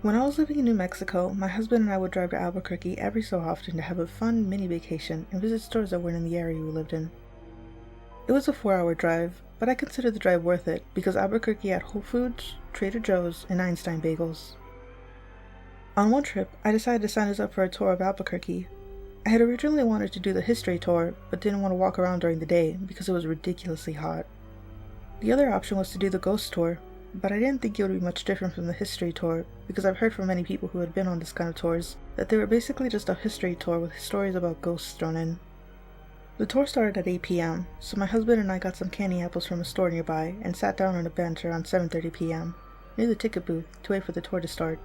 When I was living in New Mexico, my husband and I would drive to Albuquerque every so often to have a fun mini vacation and visit stores that weren't in the area we lived in. It was a 4-hour drive, but I considered the drive worth it because Albuquerque had Whole Foods, Trader Joe's, and Einstein bagels. On one trip, I decided to sign us up for a tour of Albuquerque. I had originally wanted to do the history tour, but didn't want to walk around during the day because it was ridiculously hot. The other option was to do the ghost tour, but I didn't think it would be much different from the history tour because I've heard from many people who had been on this kind of tours that they were basically just a history tour with stories about ghosts thrown in. The tour started at 8 p.m., so my husband and I got some candy apples from a store nearby and sat down on a bench around 7:30 p.m. near the ticket booth to wait for the tour to start.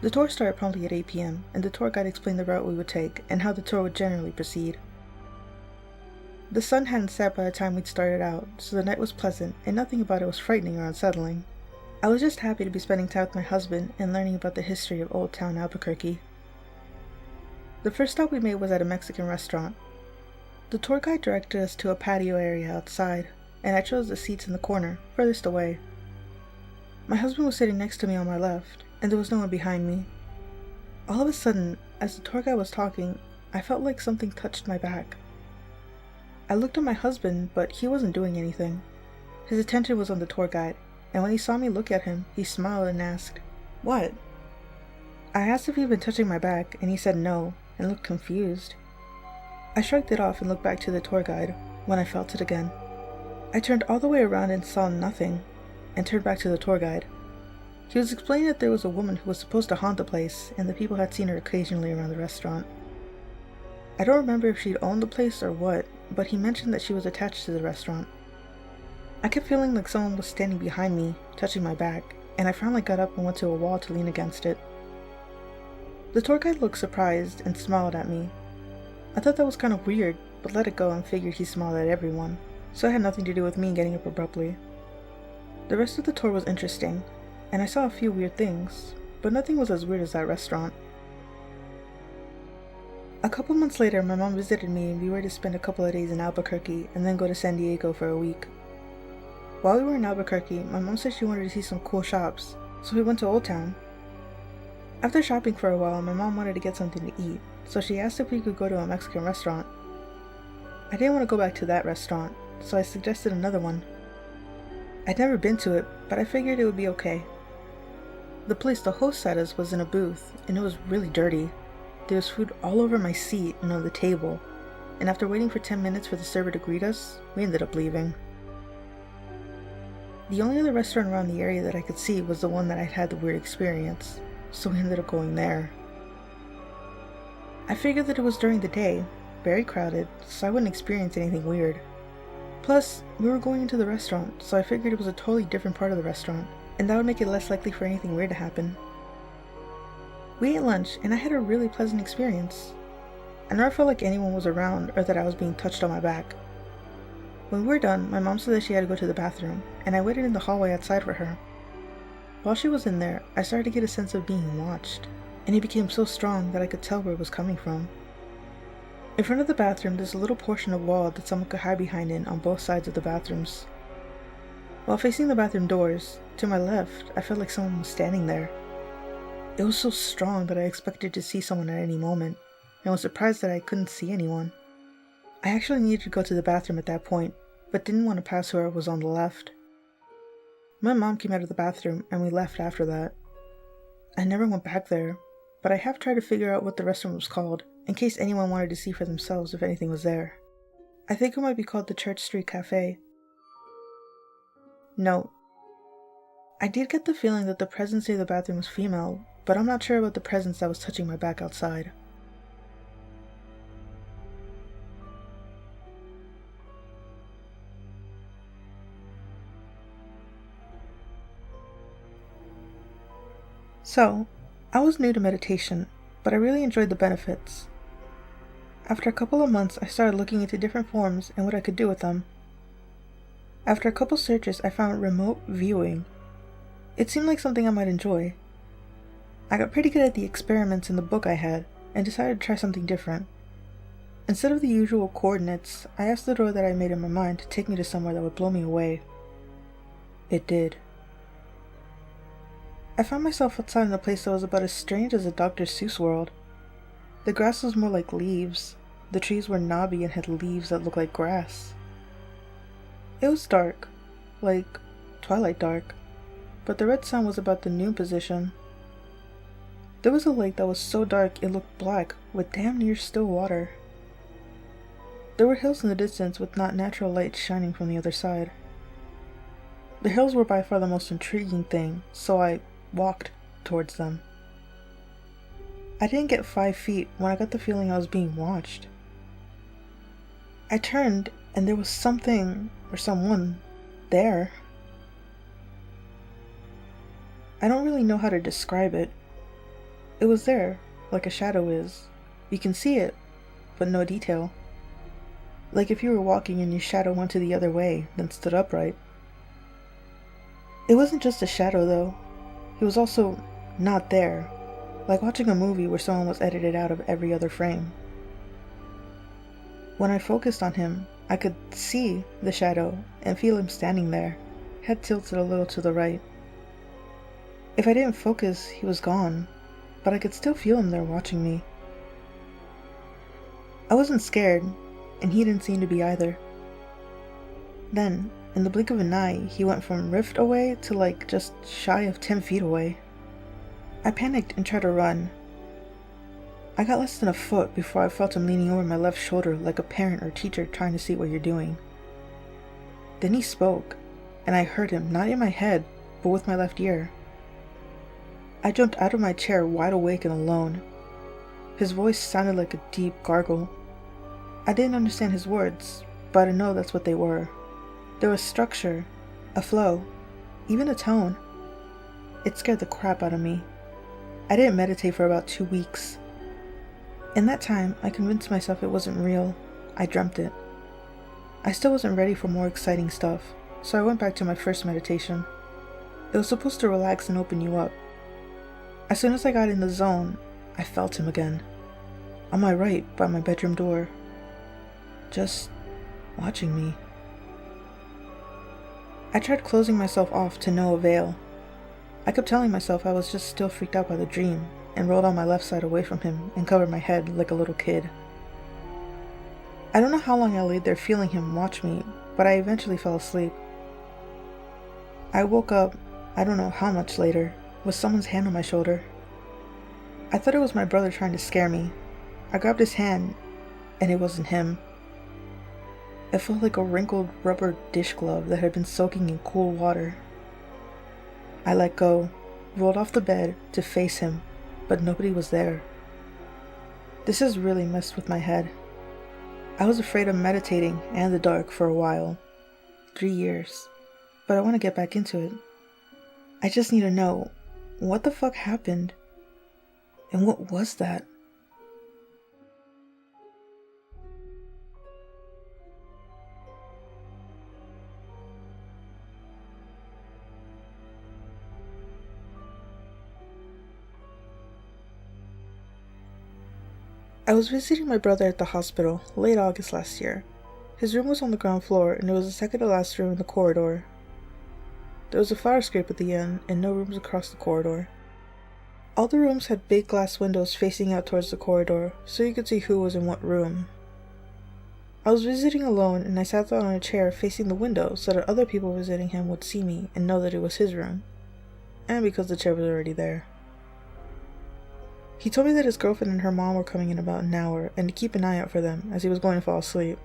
The tour started promptly at 8 p.m., and the tour guide explained the route we would take and how the tour would generally proceed. The sun hadn't set by the time we'd started out, so the night was pleasant, and nothing about it was frightening or unsettling. I was just happy to be spending time with my husband and learning about the history of Old Town Albuquerque. The first stop we made was at a Mexican restaurant. The tour guide directed us to a patio area outside, and I chose the seats in the corner, furthest away. My husband was sitting next to me on my left, and there was no one behind me. All of a sudden, as the tour guide was talking, I felt like something touched my back. I looked at my husband, but he wasn't doing anything. His attention was on the tour guide, and when he saw me look at him, he smiled and asked, "What?" I asked if he'd been touching my back, and he said no, and looked confused. I shrugged it off and looked back to the tour guide when I felt it again. I turned all the way around and saw nothing, and turned back to the tour guide. He was explaining that there was a woman who was supposed to haunt the place, and the people had seen her occasionally around the restaurant. I don't remember if she'd owned the place or what, but he mentioned that she was attached to the restaurant. I kept feeling like someone was standing behind me, touching my back, and I finally got up and went to a wall to lean against it. The tour guide looked surprised and smiled at me. I thought that was kind of weird, but let it go and figured he smiled at everyone, so it had nothing to do with me getting up abruptly. The rest of the tour was interesting, and I saw a few weird things, but nothing was as weird as that restaurant. A couple months later, my mom visited me and we were to spend a couple of days in Albuquerque and then go to San Diego for a week. While we were in Albuquerque, my mom said she wanted to see some cool shops, so we went to Old Town. After shopping for a while, my mom wanted to get something to eat, so she asked if we could go to a Mexican restaurant. I didn't want to go back to that restaurant, so I suggested another one. I'd never been to it, but I figured it would be okay. The place the host set us was in a booth, and it was really dirty. There was food all over my seat and on the table, and after waiting for 10 minutes for the server to greet us, we ended up leaving. The only other restaurant around the area that I could see was the one that I'd had the weird experience, so we ended up going there. I figured that it was during the day, very crowded, so I wouldn't experience anything weird. Plus, we were going into the restaurant, so I figured it was a totally different part of the restaurant, and that would make it less likely for anything weird to happen. We ate lunch, and I had a really pleasant experience. I never felt like anyone was around or that I was being touched on my back. When we were done, my mom said that she had to go to the bathroom, and I waited in the hallway outside for her. While she was in there, I started to get a sense of being watched, and it became so strong that I could tell where it was coming from. In front of the bathroom, there's a little portion of wall that someone could hide behind in on both sides of the bathrooms. While facing the bathroom doors, to my left, I felt like someone was standing there. It was so strong that I expected to see someone at any moment, and was surprised that I couldn't see anyone. I actually needed to go to the bathroom at that point, but didn't want to pass whoever was on the left. My mom came out of the bathroom, and we left after that. I never went back there, but I have tried to figure out what the restaurant was called, in case anyone wanted to see for themselves if anything was there. I think it might be called the Church Street Cafe. Note: I did get the feeling that the presence near the bathroom was female, but I'm not sure about the presence that was touching my back outside. So, I was new to meditation, but I really enjoyed the benefits. After a couple of months, I started looking into different forms and what I could do with them. After a couple searches, I found remote viewing. It seemed like something I might enjoy. I got pretty good at the experiments in the book I had, and decided to try something different. Instead of the usual coordinates, I asked the door that I made in my mind to take me to somewhere that would blow me away. It did. I found myself outside in a place that was about as strange as a Dr. Seuss world. The grass was more like leaves. The trees were knobby and had leaves that looked like grass. It was dark, like twilight dark, but the red sun was about the noon position. There was a lake that was so dark it looked black, with damn near still water. There were hills in the distance with not natural light shining from the other side. The hills were by far the most intriguing thing, so I walked towards them. I didn't get 5 feet when I got the feeling I was being watched. I turned and there was something or someone there. I don't really know how to describe it. It was there, like a shadow is. You can see it, but no detail. Like if you were walking and your shadow went to the other way, then stood upright. It wasn't just a shadow though. He was also not there, like watching a movie where someone was edited out of every other frame. When I focused on him, I could see the shadow and feel him standing there, head tilted a little to the right. If I didn't focus, he was gone, but I could still feel him there watching me. I wasn't scared, and he didn't seem to be either. Then, in the blink of an eye, he went from rift away to like just shy of 10 feet away. I panicked and tried to run. I got less than a foot before I felt him leaning over my left shoulder like a parent or teacher trying to see what you're doing. Then he spoke, and I heard him, not in my head, but with my left ear. I jumped out of my chair wide awake and alone. His voice sounded like a deep gargle. I didn't understand his words, but I know that's what they were. There was structure, a flow, even a tone. It scared the crap out of me. I didn't meditate for about 2 weeks. In that time, I convinced myself it wasn't real. I dreamt it. I still wasn't ready for more exciting stuff, so I went back to my first meditation. It was supposed to relax and open you up. As soon as I got in the zone, I felt him again. On my right, by my bedroom door. Just watching me. I tried closing myself off to no avail. I kept telling myself I was just still freaked out by the dream, and rolled on my left side away from him and covered my head like a little kid. I don't know how long I laid there feeling him watch me, but I eventually fell asleep. I woke up, I don't know how much later, with someone's hand on my shoulder. I thought it was my brother trying to scare me. I grabbed his hand, and it wasn't him. It felt like a wrinkled rubber dish glove that had been soaking in cool water. I let go, rolled off the bed to face him, but nobody was there. This has really messed with my head. I was afraid of meditating and the dark for a while. 3 years. But I want to get back into it. I just need to know, what the fuck happened? And what was that? I was visiting my brother at the hospital late August last year. His room was on the ground floor, and it was the second to last room in the corridor. There was a fire escape at the end, and no rooms across the corridor. All the rooms had big glass windows facing out towards the corridor, so you could see who was in what room. I was visiting alone, and I sat down on a chair facing the window so that other people visiting him would see me and know that it was his room, and because the chair was already there. He told me that his girlfriend and her mom were coming in about an hour, and to keep an eye out for them, as he was going to fall asleep.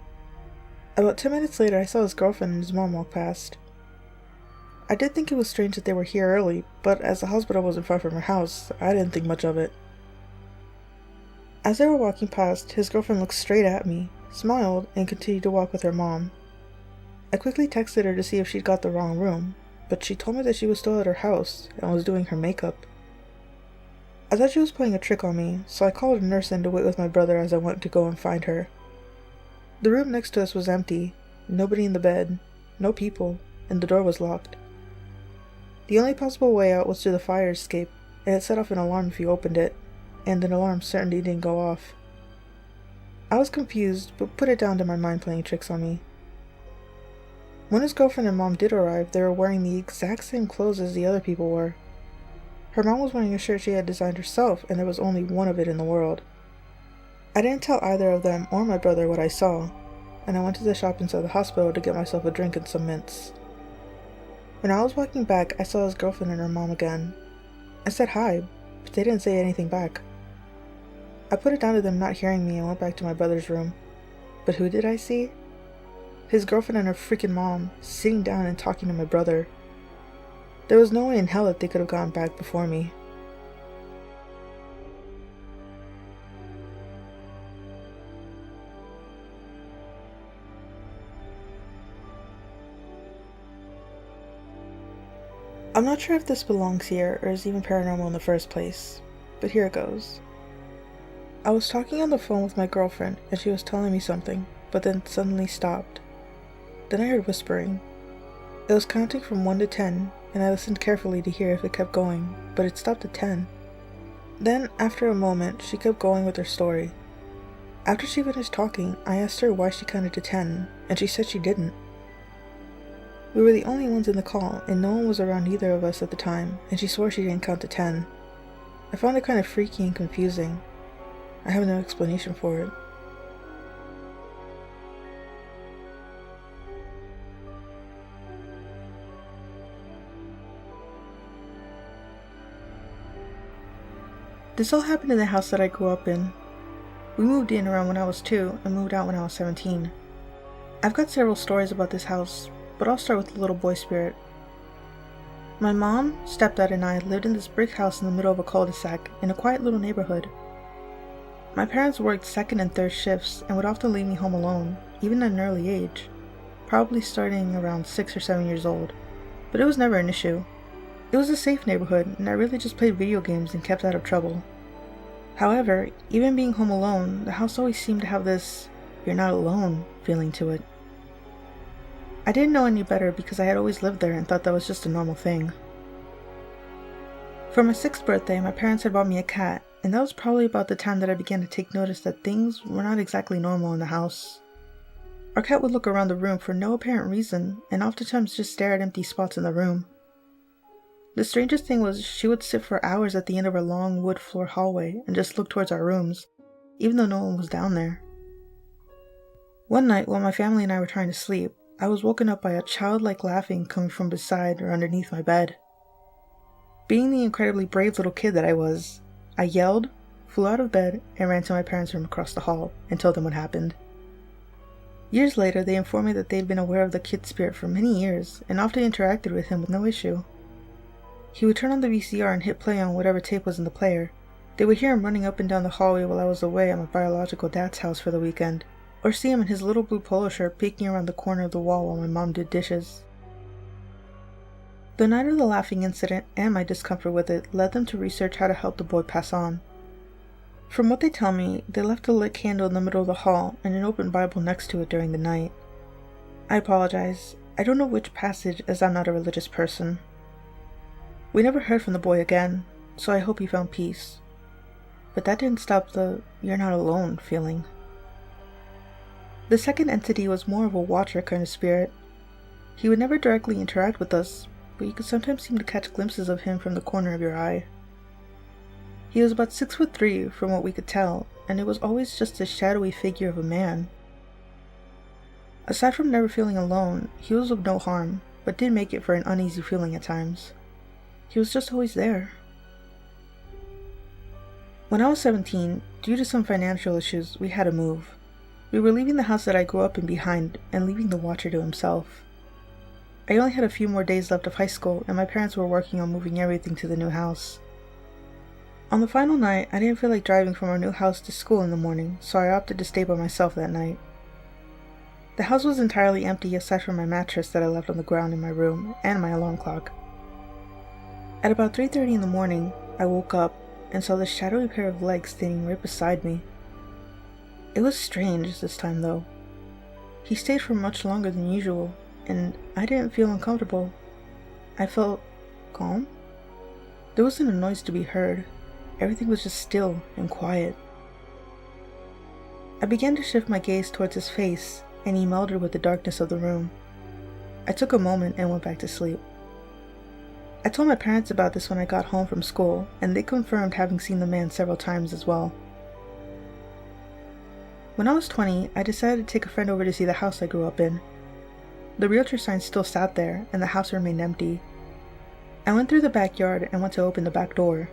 About 10 minutes later, I saw his girlfriend and his mom walk past. I did think it was strange that they were here early, but as the hospital wasn't far from her house, I didn't think much of it. As they were walking past, his girlfriend looked straight at me, smiled, and continued to walk with her mom. I quickly texted her to see if she'd got the wrong room, but she told me that she was still at her house and was doing her makeup. I thought she was playing a trick on me, so I called a nurse in to wait with my brother as I went to go and find her. The room next to us was empty, nobody in the bed, no people, and the door was locked. The only possible way out was through the fire escape, and it set off an alarm if you opened it, and an alarm certainly didn't go off. I was confused, but put it down to my mind playing tricks on me. When his girlfriend and mom did arrive, they were wearing the exact same clothes as the other people were. Her mom was wearing a shirt she had designed herself, and there was only one of it in the world. I didn't tell either of them or my brother what I saw, and I went to the shop inside the hospital to get myself a drink and some mints. When I was walking back, I saw his girlfriend and her mom again. I said hi, but they didn't say anything back. I put it down to them not hearing me and went back to my brother's room. But who did I see? His girlfriend and her freaking mom, sitting down and talking to my brother. There was no way in hell that they could have gone back before me. I'm not sure if this belongs here or is even paranormal in the first place, but here it goes. I was talking on the phone with my girlfriend and she was telling me something, but then suddenly stopped. Then I heard whispering. It was counting from 1 to 10, and I listened carefully to hear if it kept going, but it stopped at 10. Then, after a moment, she kept going with her story. After she finished talking, I asked her why she counted to 10, and she said she didn't. We were the only ones in the call, and no one was around either of us at the time, and she swore she didn't count to 10. I found it kind of freaky and confusing. I have no explanation for it. This all happened in the house that I grew up in. We moved in around when I was 2 and moved out when I was 17. I've got several stories about this house, but I'll start with the little boy spirit. My mom, stepdad, and I lived in this brick house in the middle of a cul-de-sac in a quiet little neighborhood. My parents worked second and third shifts and would often leave me home alone, even at an early age, probably starting around 6 or 7 years old, but it was never an issue. It was a safe neighborhood, and I really just played video games and kept out of trouble. However, even being home alone, the house always seemed to have this "you're not alone" feeling to it. I didn't know any better because I had always lived there and thought that was just a normal thing. For my 6th birthday, my parents had bought me a cat, and that was probably about the time that I began to take notice that things were not exactly normal in the house. Our cat would look around the room for no apparent reason, and oftentimes just stare at empty spots in the room. The strangest thing was she would sit for hours at the end of our long wood floor hallway and just look towards our rooms, even though no one was down there. One night, while my family and I were trying to sleep, I was woken up by a childlike laughing coming from beside or underneath my bed. Being the incredibly brave little kid that I was, I yelled, flew out of bed, and ran to my parents' room across the hall and told them what happened. Years later, they informed me that they'd been aware of the kid spirit for many years and often interacted with him with no issue. He would turn on the VCR and hit play on whatever tape was in the player. They would hear him running up and down the hallway while I was away at my biological dad's house for the weekend, or see him in his little blue polo shirt peeking around the corner of the wall while my mom did dishes. The night of the laughing incident and my discomfort with it led them to research how to help the boy pass on. From what they tell me, they left a lit candle in the middle of the hall and an open Bible next to it during the night. I apologize, I don't know which passage as I'm not a religious person. We never heard from the boy again, so I hope he found peace. But that didn't stop the "you're not alone" feeling. The second entity was more of a watcher kind of spirit. He would never directly interact with us, but you could sometimes seem to catch glimpses of him from the corner of your eye. He was about 6'3" from what we could tell, and it was always just a shadowy figure of a man. Aside from never feeling alone, he was of no harm, but did make it for an uneasy feeling at times. He was just always there. When I was 17, due to some financial issues, we had to move. We were leaving the house that I grew up in behind and leaving the watcher to himself. I only had a few more days left of high school, and my parents were working on moving everything to the new house. On the final night, I didn't feel like driving from our new house to school in the morning, so I opted to stay by myself that night. The house was entirely empty aside from my mattress that I left on the ground in my room and my alarm clock. At about 3:30 in the morning, I woke up and saw this shadowy pair of legs standing right beside me. It was strange this time though. He stayed for much longer than usual, and I didn't feel uncomfortable. I felt calm. There wasn't a noise to be heard. Everything was just still and quiet. I began to shift my gaze towards his face, and he melded with the darkness of the room. I took a moment and went back to sleep. I told my parents about this when I got home from school, and they confirmed having seen the man several times as well. When I was 20, I decided to take a friend over to see the house I grew up in. The realtor sign still sat there, and the house remained empty. I went through the backyard and went to open the back door.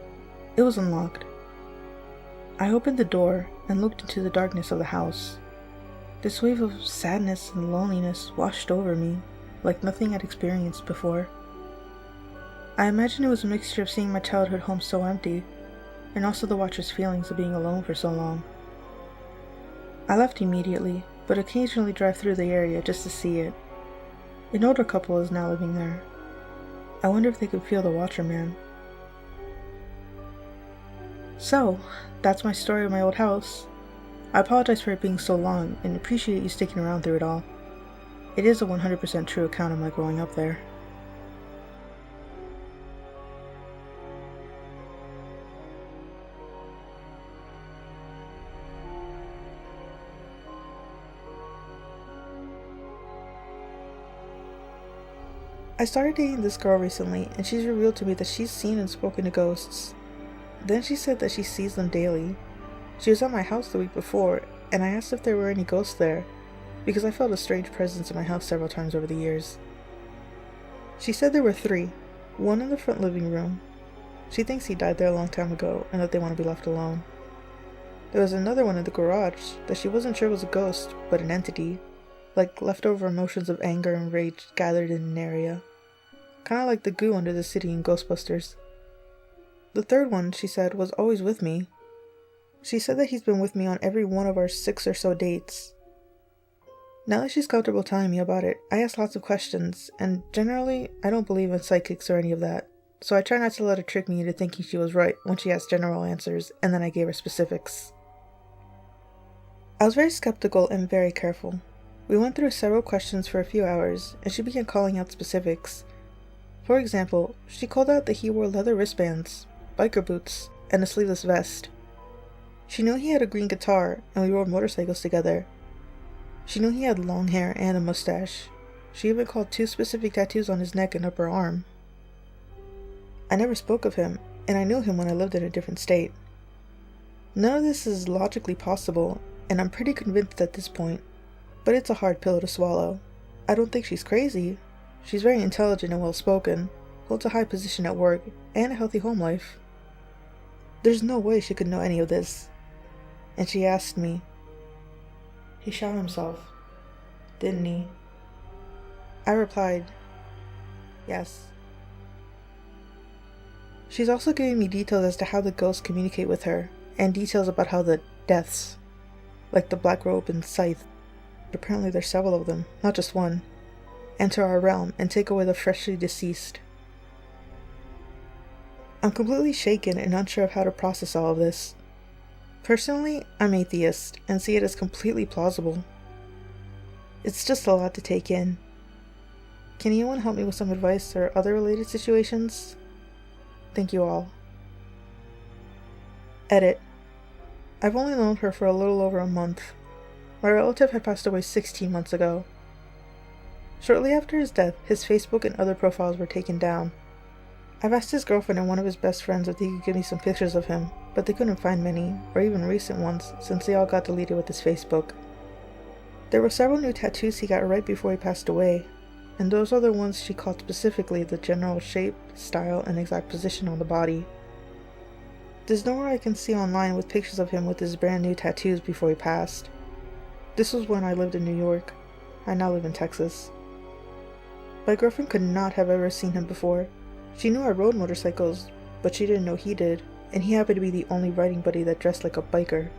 It was unlocked. I opened the door and looked into the darkness of the house. This wave of sadness and loneliness washed over me, like nothing I'd experienced before. I imagine it was a mixture of seeing my childhood home so empty, and also the watcher's feelings of being alone for so long. I left immediately, but occasionally drive through the area just to see it. An older couple is now living there. I wonder if they could feel the Watcher Man. So, that's my story of my old house. I apologize for it being so long, and appreciate you sticking around through it all. It is a 100% true account of my growing up there. I started dating this girl recently, and she's revealed to me that she's seen and spoken to ghosts. Then she said that she sees them daily. She was at my house the week before, and I asked if there were any ghosts there, because I felt a strange presence in my house several times over the years. She said there were 3, one in the front living room. She thinks he died there a long time ago, and that they want to be left alone. There was another one in the garage that she wasn't sure was a ghost, but an entity, like leftover emotions of anger and rage gathered in an area. Kinda like the goo under the city in Ghostbusters. The third one, she said, was always with me. She said that he's been with me on every one of our 6 or so dates. Now that she's comfortable telling me about it, I ask lots of questions, and generally, I don't believe in psychics or any of that, so I try not to let her trick me into thinking she was right when she asked general answers, and then I gave her specifics. I was very skeptical and very careful. We went through several questions for a few hours, and she began calling out specifics. For example, she called out that he wore leather wristbands, biker boots, and a sleeveless vest. She knew he had a green guitar, and we rode motorcycles together. She knew he had long hair and a mustache. She even called 2 specific tattoos on his neck and upper arm. I never spoke of him, and I knew him when I lived in a different state. None of this is logically possible, and I'm pretty convinced at this point, but it's a hard pill to swallow. I don't think she's crazy. She's very intelligent and well-spoken, holds a high position at work, and a healthy home life. There's no way she could know any of this. And she asked me, "He shot himself, didn't he?" I replied, "Yes." She's also giving me details as to how the ghosts communicate with her, and details about how the deaths, like the Black Robe and Scythe, apparently there's several of them, not just one, enter our realm and take away the freshly deceased. I'm completely shaken and unsure of how to process all of this. Personally, I'm atheist and see it as completely plausible. It's just a lot to take in. Can anyone help me with some advice or other related situations? Thank you all. Edit. I've only known her for a little over a month. My relative had passed away 16 months ago. Shortly after his death, his Facebook and other profiles were taken down. I've asked his girlfriend and one of his best friends if they could give me some pictures of him, but they couldn't find many, or even recent ones, since they all got deleted with his Facebook. There were several new tattoos he got right before he passed away, and those are the ones she called specifically the general shape, style, and exact position on the body. There's nowhere I can see online with pictures of him with his brand new tattoos before he passed. This was when I lived in New York. I now live in Texas. My girlfriend could not have ever seen him before. She knew I rode motorcycles, but she didn't know he did, and he happened to be the only riding buddy that dressed like a biker.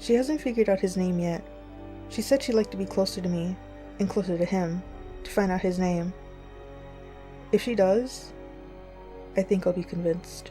She hasn't figured out his name yet. She said she'd like to be closer to me, and closer to him, to find out his name. If she does, I think I'll be convinced.